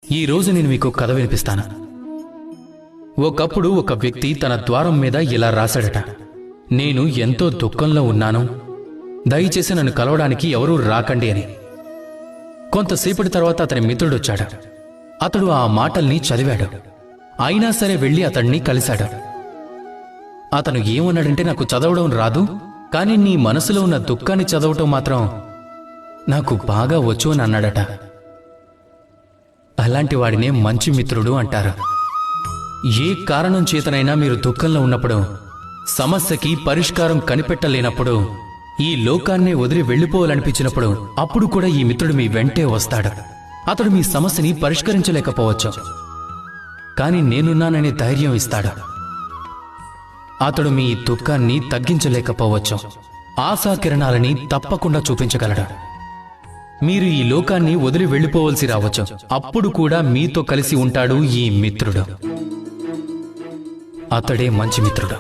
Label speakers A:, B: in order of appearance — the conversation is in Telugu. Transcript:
A: ఈ రోజు నేను మీకు కథ వినిపిస్తాను. ఒకప్పుడు ఒక వ్యక్తి తన ద్వారం మీద ఇలా రాశాడట, నేను ఎంతో దుఃఖంలో ఉన్నాను, దయచేసి నన్ను కలవడానికి ఎవరూ రాకండి అని. కొంతసేపటి తర్వాత అతని మిత్రుడొచ్చాడు. అతడు ఆ మాటల్ని చదివాడు. అయినా సరే వెళ్లి అతన్ని కలిశాడు. అతను ఏమన్నాడంటే, నాకు చదవడం రాదు, కానీ నీ మనసులో ఉన్న దుఃఖాన్ని చదవటం మాత్రం నాకు బాగా వచ్చు అని అన్నాడట. అలాంటి వాడినే మంచి మిత్రుడు అంటారు. ఏ కారణం చేతనైనా మీరు దుఃఖంలో ఉన్నప్పుడు, సమస్యకి పరిష్కారం కనిపెట్టలేనప్పుడు, ఈ లోకాన్నే వదిలి వెళ్లిపోవాలనిపించినప్పుడు, అప్పుడు కూడా ఈ మిత్రుడు మీ వెంటే వస్తాడు. అతడు మీ సమస్యని పరిష్కరించలేకపోవచ్చు, కానీ నేనున్నాననే ధైర్యం ఇస్తాడు. అతడు మీ దుఃఖాన్ని తగ్గించలేకపోవచ్చు, ఆశాకిరణాలని తప్పకుండా చూపించగలడు. మీరు ఈ లోకాన్ని వదిలి వెళ్లిపోవలసి రావచ్చు, అప్పుడు కూడా మీతో కలిసి ఉంటాడు ఈ మిత్రుడు. అతడే మంచి మిత్రుడు.